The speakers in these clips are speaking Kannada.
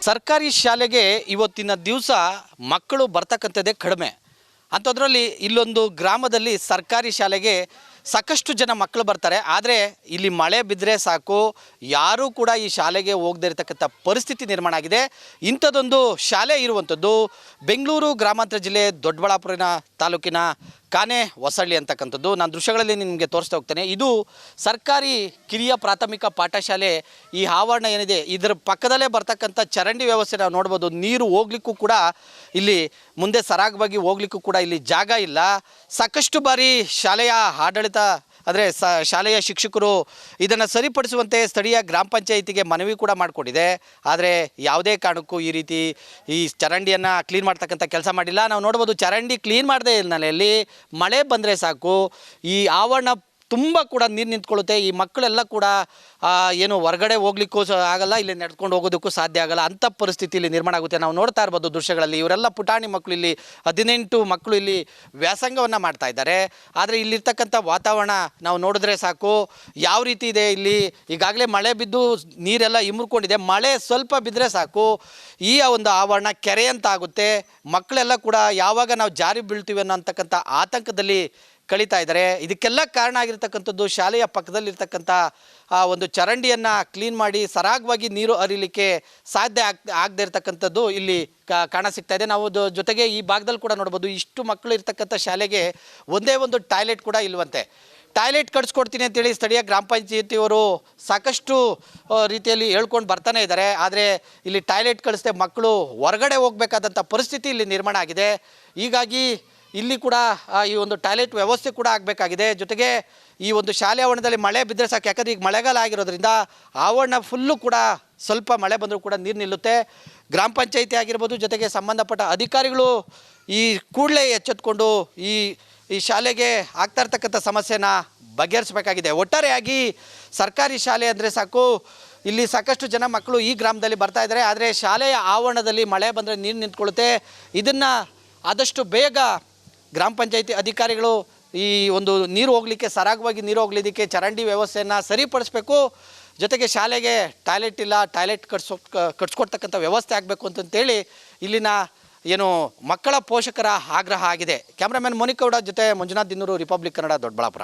ಸರ್ಕಾರಿ ಶಾಲೆಗೆ ಇವತ್ತಿನ ದಿವಸ ಮಕ್ಕಳು ಬರ್ತಕ್ಕಂಥದ್ದೇ ಕಡಿಮೆ. ಅಂಥದ್ರಲ್ಲಿ ಇಲ್ಲೊಂದು ಗ್ರಾಮದಲ್ಲಿ ಸರ್ಕಾರಿ ಶಾಲೆಗೆ ಸಾಕಷ್ಟು ಜನ ಮಕ್ಕಳು ಬರ್ತಾರೆ. ಆದರೆ ಇಲ್ಲಿ ಮಳೆ ಬಿದ್ದರೆ ಸಾಕು, ಯಾರೂ ಕೂಡ ಈ ಶಾಲೆಗೆ ಹೋಗದೇ ಇರತಕ್ಕಂಥ ಪರಿಸ್ಥಿತಿ ನಿರ್ಮಾಣ ಆಗಿದೆ. ಇಂಥದ್ದೊಂದು ಶಾಲೆ ಇರುವಂಥದ್ದು ಬೆಂಗಳೂರು ಗ್ರಾಮಾಂತರ ಜಿಲ್ಲೆ ದೊಡ್ಡಬಳ್ಳಾಪುರ ತಾಲೂಕಿನ ಕಾನೆ ಹೊಸಳ್ಳಿ ಅಂತಕ್ಕಂಥದ್ದು. ನಾನು ದೃಶ್ಯಗಳಲ್ಲಿ ನಿಮಗೆ ತೋರಿಸ್ತಾ ಹೋಗ್ತೇನೆ. ಇದು ಸರ್ಕಾರಿ ಕಿರಿಯ ಪ್ರಾಥಮಿಕ ಪಾಠಶಾಲೆ. ಈ ಆವರಣ ಏನಿದೆ ಇದರ ಪಕ್ಕದಲ್ಲೇ ಬರ್ತಕ್ಕಂಥ ಚರಂಡಿ ವ್ಯವಸ್ಥೆ ನಾವು ನೋಡ್ಬೋದು. ನೀರು ಹೋಗ್ಲಿಕ್ಕೂ ಕೂಡ ಇಲ್ಲಿ ಮುಂದೆ ಸರಾಗವಾಗಿ ಹೋಗ್ಲಿಕ್ಕೂ ಕೂಡ ಇಲ್ಲಿ ಜಾಗ ಇಲ್ಲ. ಸಾಕಷ್ಟು ಬಾರಿ ಶಾಲೆಯ ಆಡಳಿತ ಅಂದರೆ ಶಾಲೆಯ ಶಿಕ್ಷಕರು ಇದನ್ನು ಸರಿಪಡಿಸುವಂತೆ ಸ್ಥಳೀಯ ಗ್ರಾಮ ಪಂಚಾಯಿತಿಗೆ ಮನವಿ ಕೂಡ ಮಾಡಿಕೊಂಡಿದೆ. ಆದರೆ ಯಾವುದೇ ಕಾರಣಕ್ಕೂ ಈ ರೀತಿ ಈ ಚರಂಡಿಯನ್ನು ಕ್ಲೀನ್ ಮಾಡ್ತಕ್ಕಂಥ ಕೆಲಸ ಮಾಡಿಲ್ಲ. ನಾವು ನೋಡ್ಬೋದು ಚರಂಡಿ ಕ್ಲೀನ್ ಮಾಡದೇ ಹಿನ್ನೆಲೆಯಲ್ಲಿ ಮಳೆ ಬಂದರೆ ಸಾಕು ಈ ಆವರಣ ತುಂಬ ಕೂಡ ನೀರು ನಿಂತ್ಕೊಳ್ಳುತ್ತೆ. ಈ ಮಕ್ಕಳೆಲ್ಲ ಕೂಡ ಏನು ಹೊರಗಡೆ ಹೋಗ್ಲಿಕ್ಕೂ ಆಗಲ್ಲ, ಇಲ್ಲಿ ನಡ್ಕೊಂಡು ಹೋಗೋದಕ್ಕೂ ಸಾಧ್ಯ ಆಗಲ್ಲ. ಅಂಥ ಪರಿಸ್ಥಿತಿ ಇಲ್ಲಿ ನಿರ್ಮಾಣ ಆಗುತ್ತೆ. ನಾವು ನೋಡ್ತಾ ಇರ್ಬೋದು ದೃಶ್ಯಗಳಲ್ಲಿ. ಇವರೆಲ್ಲ ಪುಟಾಣಿ ಮಕ್ಕಳು, ಇಲ್ಲಿ 18 ಮಕ್ಕಳು ಇಲ್ಲಿ ವ್ಯಾಸಂಗವನ್ನು ಮಾಡ್ತಾ ಇದ್ದಾರೆ. ಆದರೆ ಇಲ್ಲಿರ್ತಕ್ಕಂಥ ವಾತಾವರಣ ನಾವು ನೋಡಿದ್ರೆ ಸಾಕು ಯಾವ ರೀತಿ ಇದೆ. ಇಲ್ಲಿ ಈಗಾಗಲೇ ಮಳೆ ಬಿದ್ದು ನೀರೆಲ್ಲ ಇಮ್ರುಕೊಂಡಿದೆ. ಮಳೆ ಸ್ವಲ್ಪ ಬಿದ್ದರೆ ಸಾಕು ಈ ಒಂದು ಆವರಣ ಕೆರೆ ಅಂತ ಆಗುತ್ತೆ. ಮಕ್ಕಳೆಲ್ಲ ಕೂಡ ಯಾವಾಗ ನಾವು ಜಾರಿ ಬೀಳ್ತೀವಿ ಅನ್ನೋಂತಕ್ಕಂಥ ಆತಂಕದಲ್ಲಿ ಕಳೀತಾ ಇದ್ದಾರೆ. ಇದಕ್ಕೆಲ್ಲ ಕಾರಣ ಆಗಿರ್ತಕ್ಕಂಥದ್ದು ಶಾಲೆಯ ಪಕ್ಕದಲ್ಲಿರ್ತಕ್ಕಂಥ ಒಂದು ಚರಂಡಿಯನ್ನು ಕ್ಲೀನ್ ಮಾಡಿ ಸರಾಗವಾಗಿ ನೀರು ಹರಿಲಿಕ್ಕೆ ಸಾಧ್ಯ ಆಗದೆ ಇರತಕ್ಕಂಥದ್ದು ಇಲ್ಲಿ ಕಾಣ ಸಿಗ್ತಾ ಇದೆ. ನಾವು ಜೊತೆಗೆ ಈ ಭಾಗದಲ್ಲಿ ಕೂಡ ನೋಡ್ಬೋದು, ಇಷ್ಟು ಮಕ್ಕಳು ಇರ್ತಕ್ಕಂಥ ಶಾಲೆಗೆ ಒಂದೇ ಒಂದು ಟಾಯ್ಲೆಟ್ ಕೂಡ ಇಲ್ವಂತೆ. ಟಾಯ್ಲೆಟ್ ಕಟ್ಸ್ಕೊಡ್ತೀನಿ ಅಂತೇಳಿ ಸ್ಥಳೀಯ ಗ್ರಾಮ ಪಂಚಾಯತಿಯವರು ಸಾಕಷ್ಟು ರೀತಿಯಲ್ಲಿ ಹೇಳ್ಕೊಂಡು ಬರ್ತಾನೆ ಇದ್ದಾರೆ. ಆದರೆ ಇಲ್ಲಿ ಟಾಯ್ಲೆಟ್ ಕಳಿಸ್ದೆ ಮಕ್ಕಳು ಹೊರಗಡೆ ಹೋಗಬೇಕಾದಂಥ ಪರಿಸ್ಥಿತಿ ಇಲ್ಲಿ ನಿರ್ಮಾಣ ಆಗಿದೆ. ಹೀಗಾಗಿ ಇಲ್ಲಿ ಕೂಡ ಈ ಒಂದು ಟಾಯ್ಲೆಟ್ ವ್ಯವಸ್ಥೆ ಕೂಡ ಆಗಬೇಕಾಗಿದೆ. ಜೊತೆಗೆ ಈ ಒಂದು ಶಾಲೆ ಆವರಣದಲ್ಲಿ ಮಳೆ ಬಿದ್ದರೆ ಸಾಕು, ಯಾಕಂದರೆ ಈಗ ಮಳೆಗಾಲ ಆಗಿರೋದ್ರಿಂದ ಆವರಣ ಫುಲ್ಲು ಕೂಡ ಸ್ವಲ್ಪ ಮಳೆ ಬಂದರೂ ಕೂಡ ನೀರು ನಿಲ್ಲುತ್ತೆ. ಗ್ರಾಮ ಪಂಚಾಯಿತಿ ಆಗಿರ್ಬೋದು, ಜೊತೆಗೆ ಸಂಬಂಧಪಟ್ಟ ಅಧಿಕಾರಿಗಳು ಈ ಕೂಡಲೇ ಎಚ್ಚೆತ್ಕೊಂಡು ಈ ಶಾಲೆಗೆ ಆಗ್ತಾ ಇರ್ತಕ್ಕಂಥ ಸಮಸ್ಯೆನ ಬಗೆಹರಿಸಬೇಕಾಗಿದೆ. ಒಟ್ಟಾರೆಯಾಗಿ ಸರ್ಕಾರಿ ಶಾಲೆ ಅಂದರೆ ಸಾಕು, ಇಲ್ಲಿ ಸಾಕಷ್ಟು ಜನ ಮಕ್ಕಳು ಈ ಗ್ರಾಮದಲ್ಲಿ ಬರ್ತಾ ಇದ್ದಾರೆ. ಆದರೆ ಶಾಲೆಯ ಆವರಣದಲ್ಲಿ ಮಳೆ ಬಂದರೆ ನೀರು ನಿಂತ್ಕೊಳ್ಳುತ್ತೆ. ಇದನ್ನು ಆದಷ್ಟು ಬೇಗ ಗ್ರಾಮ ಪಂಚಾಯಿತಿ ಅಧಿಕಾರಿಗಳು ಈ ಒಂದು ನೀರು ಹೋಗಲಿಕ್ಕೆ ಸರಾಗವಾಗಿ ನೀರು ಹೋಗ್ಲಿದ್ದಕ್ಕೆ ಚರಂಡಿ ವ್ಯವಸ್ಥೆಯನ್ನು ಸರಿಪಡಿಸಬೇಕು. ಜೊತೆಗೆ ಶಾಲೆಗೆ ಟಾಯ್ಲೆಟ್ ಇಲ್ಲ, ಟಾಯ್ಲೆಟ್ ಕಟ್ಸ್ಕೊಡ್ತಕ್ಕಂಥ ವ್ಯವಸ್ಥೆ ಆಗಬೇಕು ಅಂತಂತೇಳಿ ಇಲ್ಲಿನ ಏನು ಮಕ್ಕಳ ಪೋಷಕರ ಆಗ್ರಹ ಆಗಿದೆ. ಕ್ಯಾಮ್ರಾಮನ್ ಮೋನಿಕೌಡ ಜೊತೆ ಮಂಜುನಾಥ್ ದಿನ್ನೂರು, ರಿಪಬ್ಲಿಕ್ ಕನ್ನಡ, ದೊಡ್ಡಬಳ್ಳಾಪುರ.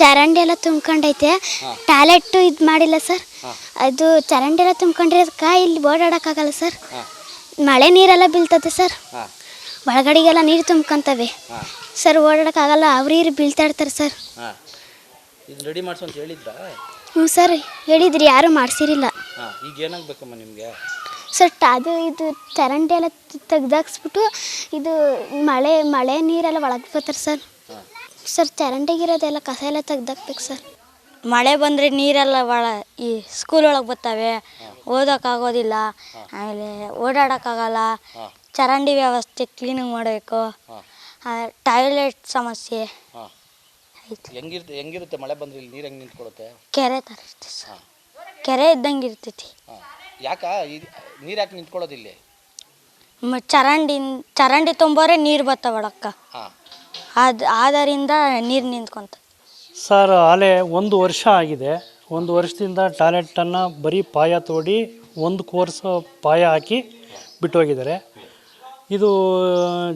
ಚರಂಡಿ ಎಲ್ಲ ತುಂಬ್ಕೊಂಡೈತೆ, ಟಾಯ್ಲೆಟ್ ಇದು ಮಾಡಿಲ್ಲ ಸರ್. ಅದು ಚರಂಡಿ ಎಲ್ಲ ತುಂಬ್ಕೊಂಡಿರೋದಕ್ಕೆ ಇಲ್ಲಿ ಓಡಾಡೋಕ್ಕಾಗಲ್ಲ ಸರ್. ಮಳೆ ನೀರೆಲ್ಲ ಬೀಳ್ತದೆ ಸರ್, ಒಳಗಡೆಗೆಲ್ಲ ನೀರು ತುಂಬ್ಕೊಂತವೆ ಸರ್, ಓಡಾಡೋಕ್ಕಾಗಲ್ಲ. ಅವ್ರು ಬೀಳ್ತಾ ಇರ್ತಾರೆ ಸರ್. ರೆಡಿ ಮಾಡಿಸು ಅಂತ ಹೇಳಿದ್ರಾ? ಹ್ಞೂ ಸರ್ ಹೇಳಿದ್ರಿ, ಯಾರೂ ಮಾಡಿಸಿರಿಲ್ಲ. ಈಗ ಏನಾಗಬೇಕಮ್ಮ ನಿಮಗೆ ಸರ್? ಇದು ಚರಂಡಿ ಎಲ್ಲ ತೆಗ್ದಾಕ್ಸ್ಬಿಟ್ಟು ಇದು ಮಳೆ ನೀರೆಲ್ಲ ಒಳಗೆ ಬರ್ತಾರೆ ಸರ್. ಚರಂಡಿಗಿರೋದೆಲ್ಲ ಕಸ ಎಲ್ಲ ತೆಗ್ದಾಕ್ಬೇಕು ಸರ್. ಮಳೆ ಬಂದರೆ ನೀರೆಲ್ಲ ಈ ಸ್ಕೂಲ್ ಒಳಗೆ ಬರ್ತವೆ, ಓದೋಕ್ಕಾಗೋದಿಲ್ಲ, ಆಮೇಲೆ ಓಡಾಡೋಕ್ಕಾಗಲ್ಲ. ಚರಂಡಿ ವ್ಯವಸ್ಥೆ ಕ್ಲೀನಿಂಗ್ ಮಾಡಬೇಕು, ಟಾಯ್ಲೆಟ್ ಸಮಸ್ಯೆ ಐತಿ. ಹೆಂಗಿರುತ್ತೆ ಮಳೆ ಬಂದರೆ ಇಲ್ಲಿ ನೀರು ಹೆಂಗೆ ನಿಂತ್ಕೊಳ್ಳುತ್ತೆ? ಕೆರೆ ಥರ ಇರ್ತೈತಿ ಸರ್, ಕೆರೆ ಇದ್ದಂಗೆ ಇರ್ತೈತಿ. ನೀರು ಯಾಕೆ ನಿಂತ್ಕೊಳ್ಳೋದಿಲ್ಲ? ಚರಂಡಿ ತುಂಬೋರೆ ನೀರು ಬರ್ತಾವ ಒಳಕ್ಕೆ, ಆದ್ದರಿಂದ ನೀರು ನಿಂತ್ಕೊಂತ ಸರ್. ಆಲೆ 1 ವರ್ಷ ಆಗಿದೆ. 1 ವರ್ಷದಿಂದ ಟಾಯ್ಲೆಟನ್ನು ಬರೀ ಪಾಯ ತೋಡಿ ಒಂದು ಕೋರ್ಸ್ ಪಾಯ ಹಾಕಿ ಬಿಟ್ಟೋಗಿದ್ದಾರೆ. ಇದು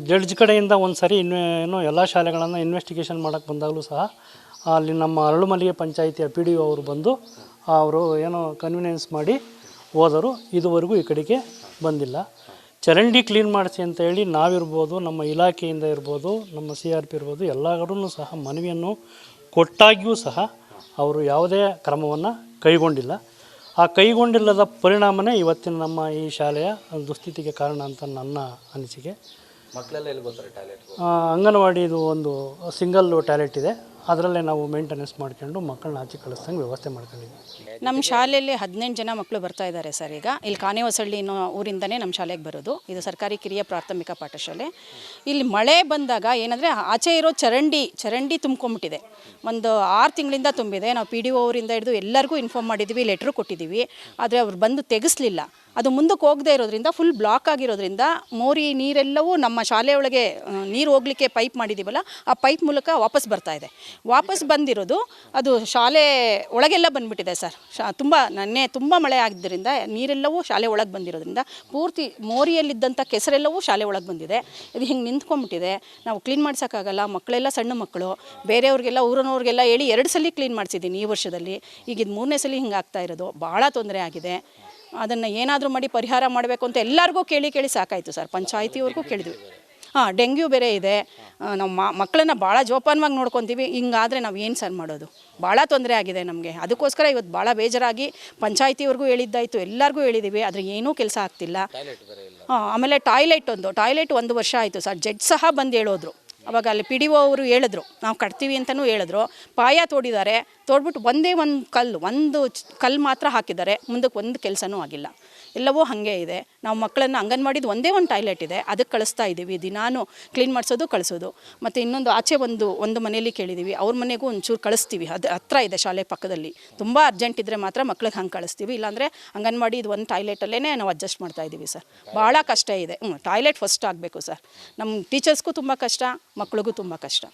ಜಡ್ಜ್ ಕಡೆಯಿಂದ ಒಂದು ಸರಿ ಏನೋ ಎಲ್ಲ ಶಾಲೆಗಳನ್ನು ಇನ್ವೆಸ್ಟಿಗೇಷನ್ ಮಾಡೋಕ್ಕೆ ಬಂದಾಗಲೂ ಸಹ ಅಲ್ಲಿ ನಮ್ಮ ಅರಳುಮಲ್ಲಿಗೆ ಪಂಚಾಯಿತಿಯ PDO ಅವರು ಬಂದು ಅವರು ಏನೋ ಕನ್ವಿನೆನ್ಸ್ ಮಾಡಿ ಹೋದರು. ಇದುವರೆಗೂ ಈ ಕಡೆಗೆ ಬಂದಿಲ್ಲ. ಚರಂಡಿ ಕ್ಲೀನ್ ಮಾಡಿಸಿ ಅಂತ ಹೇಳಿ ನಾವಿರ್ಬೋದು, ನಮ್ಮ ಇಲಾಖೆಯಿಂದ ಇರ್ಬೋದು, ನಮ್ಮ CRP ಇರ್ಬೋದು, ಎಲ್ಲರೂ ಸಹ ಮನವಿಯನ್ನು ಕೊಟ್ಟಾಗಿಯೂ ಸಹ ಅವರು ಯಾವುದೇ ಕ್ರಮವನ್ನು ಕೈಗೊಂಡಿಲ್ಲ. ಆ ಕೈಗೊಂಡಿಲ್ಲದ ಪರಿಣಾಮನೇ ಇವತ್ತಿನ ನಮ್ಮ ಈ ಶಾಲೆಯ ದುಸ್ಥಿತಿಗೆ ಕಾರಣ ಅಂತ ನನ್ನ ಅನಿಸಿಕೆ. ಮಕ್ಕಳೆಲ್ಲ ಎಲ್ಲಿ ಬರ್ತಾರೆ ಟಾಯ್ಲೆಟ್? ಅಂಗನವಾಡಿದು ಒಂದು ಸಿಂಗಲ್ ಟಾಯ್ಲೆಟ್ ಇದೆ, ಅದರಲ್ಲೇ ನಾವು ಮೇಂಟೆನೆನ್ಸ್ ಮಾಡ್ಕೊಂಡು ಮಕ್ಕಳನ್ನ ಆಚೆ ಕಳಿಸ್ದಂಗೆ ವ್ಯವಸ್ಥೆ ಮಾಡ್ಕೊಂಡಿದ್ವಿ. ನಮ್ಮ ಶಾಲೆಯಲ್ಲಿ 18 ಜನ ಮಕ್ಕಳು ಬರ್ತಾ ಇದ್ದಾರೆ ಸರ್. ಈಗ ಇಲ್ಲಿ ಕಾನೆ ಹೊಸಳ್ಳಿ ಅನ್ನೋ ಊರಿಂದನೇ ನಮ್ಮ ಶಾಲೆಗೆ ಬರೋದು. ಇದು ಸರ್ಕಾರಿ ಕಿರಿಯ ಪ್ರಾಥಮಿಕ ಪಾಠಶಾಲೆ. ಇಲ್ಲಿ ಮಳೆ ಬಂದಾಗ ಏನಂದರೆ ಆಚೆ ಇರೋ ಚರಂಡಿ ತುಂಬ್ಕೊಂಬಿಟ್ಟಿದೆ. ಒಂದು 6 ತಿಂಗಳಿಂದ ತುಂಬಿದೆ. ನಾವು PDO ಅವರಿಂದ ಹಿಡಿದು ಎಲ್ಲರಿಗೂ ಇನ್ಫಾರ್ಮ್ ಮಾಡಿದ್ವಿ, ಲೆಟ್ರು ಕೊಟ್ಟಿದ್ದೀವಿ. ಆದರೆ ಅವ್ರು ಬಂದು ತೆಗೆಸಲಿಲ್ಲ. ಅದು ಮುಂದಕ್ಕೆ ಹೋಗದೇ ಇರೋದ್ರಿಂದ ಫುಲ್ ಬ್ಲಾಕ್ ಆಗಿರೋದ್ರಿಂದ ಮೋರಿ ನೀರೆಲ್ಲವೂ ನಮ್ಮ ಶಾಲೆ ಒಳಗೆ ನೀರು ಹೋಗಲಿಕ್ಕೆ ಪೈಪ್ ಮಾಡಿದ್ದೀವಲ್ಲ, ಆ ಪೈಪ್ ಮೂಲಕ ವಾಪಸ್ ಬರ್ತಾ ಇದೆ. ವಾಪಸ್ ಬಂದಿರೋದು ಅದು ಶಾಲೆ ಒಳಗೆಲ್ಲ ಬಂದುಬಿಟ್ಟಿದೆ ಸರ್. ನೆನ್ನೆ ತುಂಬ ಮಳೆ ಆಗಿದ್ದರಿಂದ ನೀರೆಲ್ಲವೂ ಶಾಲೆ ಒಳಗೆ ಬಂದಿರೋದ್ರಿಂದ ಪೂರ್ತಿ ಮೋರಿಯಲ್ಲಿದ್ದಂಥ ಕೆಸರೆಲ್ಲವೂ ಶಾಲೆ ಒಳಗೆ ಬಂದಿದೆ. ಇದು ಹಿಂಗೆ ನಿಂತ್ಕೊಂಡ್ಬಿಟ್ಟಿದೆ. ನಾವು ಕ್ಲೀನ್ ಮಾಡ್ಸೋಕ್ಕಾಗಲ್ಲ. ಮಕ್ಕಳೆಲ್ಲ ಸಣ್ಣ ಮಕ್ಕಳು, ಬೇರೆಯವ್ರಿಗೆಲ್ಲ ಊರಿನವ್ರಿಗೆಲ್ಲ ಹೇಳಿ 2 ಸಲ ಕ್ಲೀನ್ ಮಾಡಿಸಿದ್ದೀನಿ ಈ ವರ್ಷದಲ್ಲಿ. ಈಗ ಇದು 3ನೇ ಸಲ ಹಿಂಗೆ ಆಗ್ತಾ ಇರೋದು. ಭಾಳ ತೊಂದರೆ ಆಗಿದೆ. ಅದನ್ನು ಏನಾದರೂ ಮಾಡಿ ಪರಿಹಾರ ಮಾಡಬೇಕು ಅಂತ ಎಲ್ಲರಿಗೂ ಕೇಳಿ ಸಾಕಾಯಿತು ಸರ್. ಪಂಚಾಯಿತಿಯವ್ರಿಗೂ ಕೇಳಿದ್ವಿ. ಡೆಂಗ್ಯೂ ಬೇರೆ ಇದೆ. ನಾವು ಮಕ್ಕಳನ್ನ ಭಾಳ ಜೋಪಾನವಾಗಿ ನೋಡ್ಕೊತೀವಿ. ಹಿಂಗಾದರೆ ನಾವು ಏನು ಸರ್ ಮಾಡೋದು? ಭಾಳ ತೊಂದರೆ ಆಗಿದೆ ನಮಗೆ. ಅದಕ್ಕೋಸ್ಕರ ಇವತ್ತು ಭಾಳ ಬೇಜಾರಾಗಿ ಪಂಚಾಯಿತಿಯವ್ರಿಗೂ ಹೇಳಿದ್ದಾಯಿತು, ಎಲ್ಲರಿಗೂ ಹೇಳಿದ್ದೀವಿ. ಆದರೆ ಏನೂ ಕೆಲಸ ಆಗ್ತಿಲ್ಲ. ಆಮೇಲೆ ಟಾಯ್ಲೆಟ್ 1 ವರ್ಷ ಆಯಿತು ಸರ್. ಜಡ್ಜ್ ಸಹ ಬಂದು ಹೇಳೋದ್ರು. ಅವಾಗ ಅಲ್ಲಿ PDO ಅವರು ಹೇಳಿದ್ರು, ನಾವು ಕಟ್ತೀವಿ ಅಂತಲೂ ಹೇಳಿದ್ರು. ಪಾಯ ತೋಡಿದ್ದಾರೆ. ತೋಡ್ಬಿಟ್ಟು ಒಂದೇ ಒಂದು ಕಲ್ಲು ಮಾತ್ರ ಹಾಕಿದ್ದಾರೆ. ಮುಂದಕ್ಕೆ ಒಂದು ಕೆಲಸನೂ ಆಗಿಲ್ಲ. ಎಲ್ಲವೂ ಹಾಗೆ ಇದೆ. ನಾವು ಮಕ್ಕಳನ್ನು ಅಂಗನವಾಡಿದು ಒಂದೇ ಒಂದು ಟಾಯ್ಲೆಟ್ ಇದೆ, ಅದಕ್ಕೆ ಕಳಿಸ್ತಾ ಇದ್ದೀವಿ. ದಿನಾನು ಕ್ಲೀನ್ ಮಾಡಿಸೋದು ಕಳಿಸೋದು. ಮತ್ತು ಇನ್ನೊಂದು ಆಚೆ ಒಂದು ಮನೆಯಲ್ಲಿ ಕೇಳಿದ್ದೀವಿ, ಅವ್ರ ಮನೆಗೂ ಒಂಚೂರು ಕಳಿಸ್ತೀವಿ. ಅದು ಹತ್ರ ಇದೆ ಶಾಲೆ ಪಕ್ಕದಲ್ಲಿ. ತುಂಬ ಅರ್ಜೆಂಟ್ ಇದ್ದರೆ ಮಾತ್ರ ಮಕ್ಳಿಗೆ ಹಂಗೆ ಕಳಿಸ್ತೀವಿ. ಇಲ್ಲಾಂದರೆ ಅಂಗನವಾಡಿದು ಒಂದು ಟಾಯ್ಲೆಟಲ್ಲೇ ನಾವು ಅಡ್ಜಸ್ಟ್ ಮಾಡ್ತಾ ಇದ್ದೀವಿ ಸರ್. ಭಾಳ ಕಷ್ಟ ಇದೆ. ಟಾಯ್ಲೆಟ್ ಫಸ್ಟ್ ಆಗಬೇಕು ಸರ್. ನಮ್ಮ ಟೀಚರ್ಸ್ಗೂ ತುಂಬ ಕಷ್ಟ, ಮಕ್ಳಿಗೂ ತುಂಬ ಕಷ್ಟ.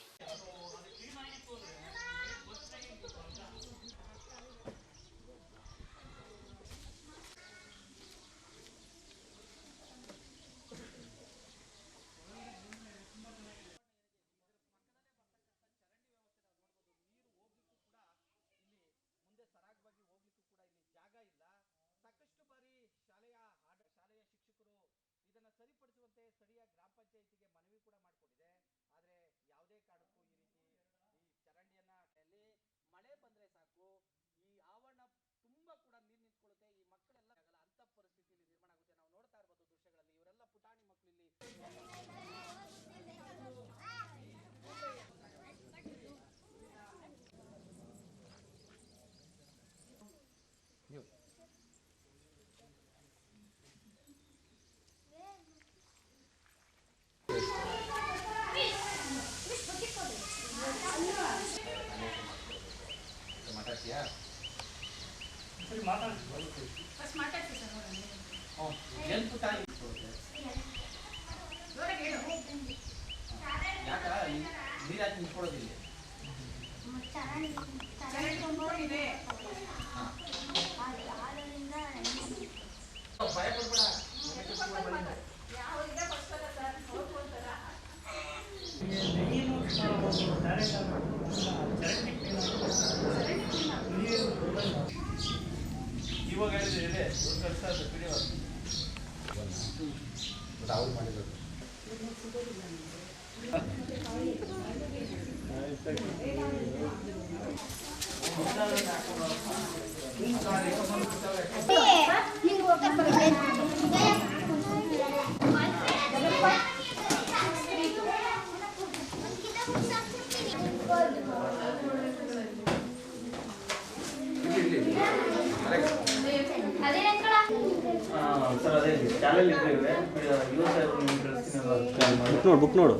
ಬುಕ್ ನೋಡು.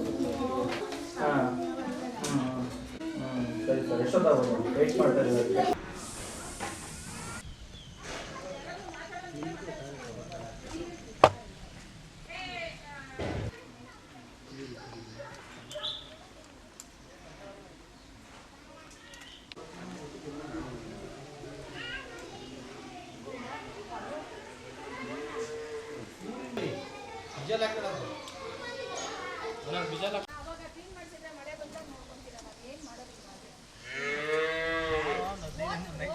ಸರಿ ಸರ್, ಎಷ್ಟೊತ್ತಾಗೋದು? ವೆಯ್ಟ್ ಮಾಡ್ತಾ ಇದ್ದೀವಿ.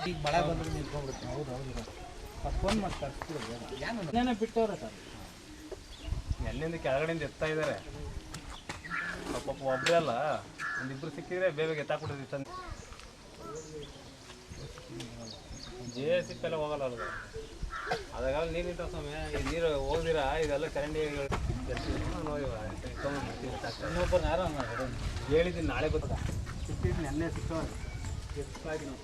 ಈಗ ಮಳೆ ಬಂದ್ರೆ ನಿಂತ್ಕೊಂಡ್ಬಿಡುತ್ತೆ. ಹೌದು ಫೋನ್ ಮಾಡಿ ಕಳಿಸ್ಬಿಡೋದು. ಬಿಟ್ಟವ್ರೆ ಸರ್, ಎಲ್ಲಿಂದ ಕೆಳಗಡೆಯಿಂದ ಎತ್ತಾ ಇದ್ದಾರೆ. ಪಾಪ ಒಬ್ಬರೇ ಅಲ್ಲ, ಒಂದಿಬ್ಬರು ಸಿಕ್ಕಿದ್ರೆ ಬೇಗ ಎತ್ತಾಕ್ಬಿಡ್ತೀವಿ. ತಂದು JCB ಎಲ್ಲ ಹೋಗಲ್ಲ ಅಲ್ವ, ಅದಾಗ ನೀರು ನಿಂತ ಸ್ವಾಮಿ. ಈ ನೀರು ಹೋಗಿರ ಇದೆಲ್ಲ ಚರಂಡಿ ಇನ್ನೊಬ್ಬರು ಯಾರೋ ಹೇಳಿದ್ದೀನಿ, ನಾಳೆ ಗೊತ್ತಾ ಸಿಕ್ಕಿದ್ದು ನೆನ್ನೆ ಸಿಕ್ಕವ್ರೆ. ಎಷ್ಟಾಗಿ ನಾವು